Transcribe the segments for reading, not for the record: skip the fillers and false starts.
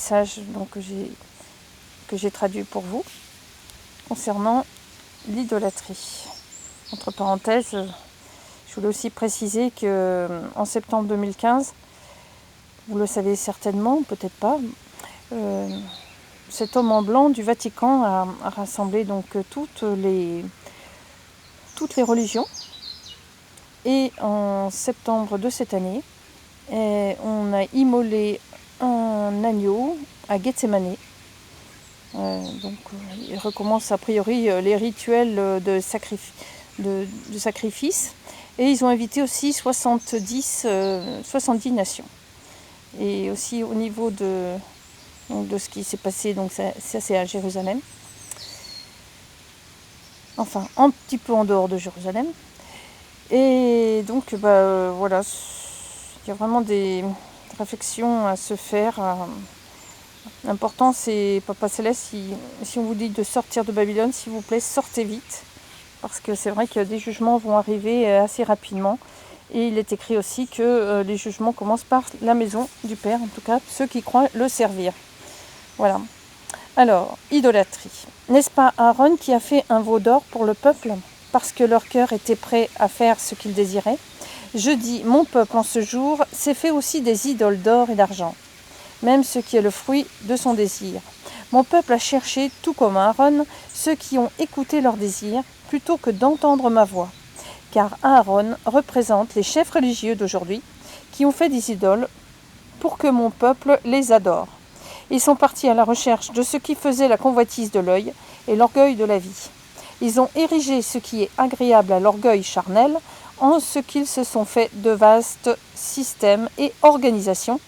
message donc, que j'ai traduit pour vous concernant l'idolâtrie. Entre parenthèses, je voulais aussi préciser qu'en septembre 2015, vous le savez certainement, peut-être pas, cet homme en blanc du Vatican a rassemblé donc toutes les religions. Et en septembre de cette année, on a immolé un agneau à Gethsémané. Il recommence a priori les rituels de sacrifice. Et ils ont invité aussi 70 nations. Et aussi au niveau de ce qui s'est passé, donc ça c'est à Jérusalem. Enfin, un petit peu en dehors de Jérusalem. Et donc, voilà, il y a vraiment des réflexions à se faire. L'important, c'est, Papa Céleste, si on vous dit de sortir de Babylone, s'il vous plaît, sortez vite. Parce que c'est vrai que des jugements vont arriver assez rapidement. Et il est écrit aussi que les jugements commencent par la maison du Père, en tout cas ceux qui croient le servir. Voilà. Alors, idolâtrie. N'est-ce pas Aaron qui a fait un veau d'or pour le peuple, parce que leur cœur était prêt à faire ce qu'ils désiraient? Je dis, mon peuple en ce jour s'est fait aussi des idoles d'or et d'argent, même ce qui est le fruit de son désir. Mon peuple a cherché, tout comme Aaron, ceux qui ont écouté leur désir, plutôt que d'entendre ma voix. Car Aaron représente les chefs religieux d'aujourd'hui, qui ont fait des idoles pour que mon peuple les adore. Ils sont partis à la recherche de ce qui faisait la convoitise de l'œil et l'orgueil de la vie. Ils ont érigé ce qui est agréable à l'orgueil charnel en ce qu'ils se sont fait de vastes systèmes et organisations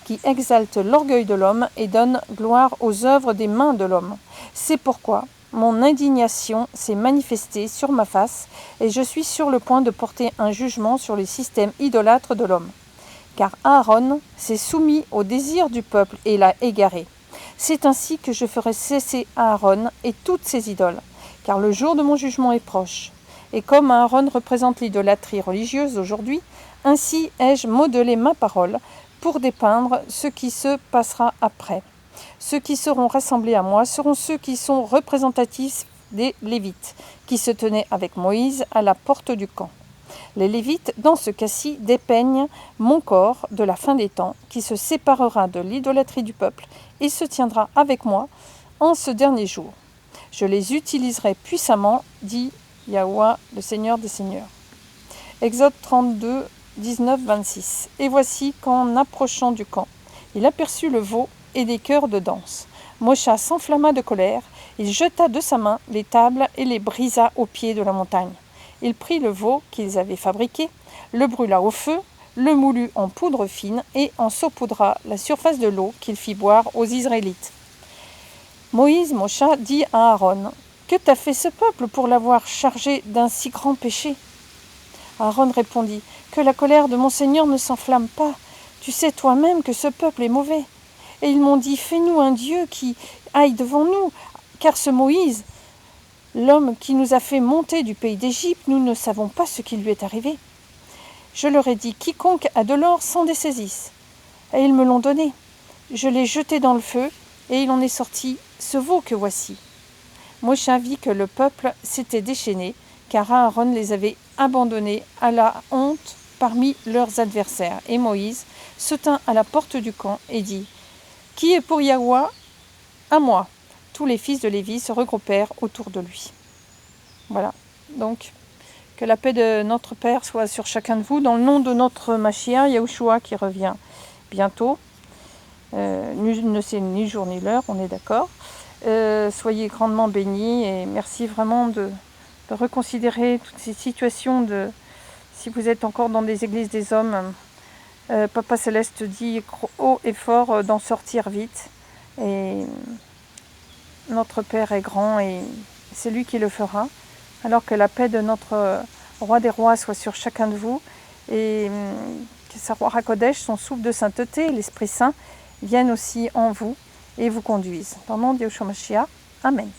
qui exaltent l'orgueil de l'homme et donnent gloire aux œuvres des mains de l'homme. C'est pourquoi mon indignation s'est manifestée sur ma face et je suis sur le point de porter un jugement sur les systèmes idolâtres de l'homme. Car Aaron s'est soumis au désir du peuple et l'a égaré. C'est ainsi que je ferai cesser Aaron et toutes ses idoles, car le jour de mon jugement est proche. Et comme Aaron représente l'idolâtrie religieuse aujourd'hui, ainsi ai-je modelé ma parole pour dépeindre ce qui se passera après. Ceux qui seront rassemblés à moi seront ceux qui sont représentatifs des Lévites, qui se tenaient avec Moïse à la porte du camp. Les Lévites, dans ce cas-ci, dépeignent mon corps de la fin des temps, qui se séparera de l'idolâtrie du peuple et se tiendra avec moi en ce dernier jour. Je les utiliserai puissamment, dit Yahweh, le Seigneur des Seigneurs. Exode 32, 19, 26. Et voici qu'en approchant du camp, il aperçut le veau et des chœurs de danse. Moshe s'enflamma de colère, il jeta de sa main les tables et les brisa au pied de la montagne. Il prit le veau qu'ils avaient fabriqué, le brûla au feu, le moulut en poudre fine et en saupoudra la surface de l'eau qu'il fit boire aux Israélites. Moshe dit à Aaron, « Que t'a fait ce peuple pour l'avoir chargé d'un si grand péché ?» Aaron répondit, « Que la colère de mon Seigneur ne s'enflamme pas. Tu sais toi-même que ce peuple est mauvais. » Et ils m'ont dit, « Fais-nous un Dieu qui aille devant nous, car ce Moïse, l'homme qui nous a fait monter du pays d'Égypte, nous ne savons pas ce qui lui est arrivé. » Je leur ai dit, « Quiconque a de l'or s'en dessaisisse. » Et ils me l'ont donné. Je l'ai jeté dans le feu, et il en est sorti ce veau que voici. Moshe vit que le peuple s'était déchaîné, car Aaron les avait abandonnés à la honte parmi leurs adversaires. Et Moïse se tint à la porte du camp et dit, « Qui est pour Yahweh ? À moi. » Tous les fils de Lévi se regroupèrent autour de lui. Voilà. Donc, que la paix de notre Père soit sur chacun de vous, dans le nom de notre Mashiach, Yahushua, qui revient bientôt. Nul ne sait ni jour ni l'heure, on est d'accord. Soyez grandement bénis et merci vraiment de reconsidérer toutes ces situations. Si vous êtes encore dans des églises des hommes, Papa Céleste dit haut et fort d'en sortir vite. Et notre Père est grand et c'est lui qui le fera. Alors que la paix de notre Roi des Rois soit sur chacun de vous et que sa Roi Hakodesh, son souffle de sainteté, l'Esprit Saint, viennent aussi en vous et vous conduisent. Dans le nom de Yeshua Mashiach, Amen.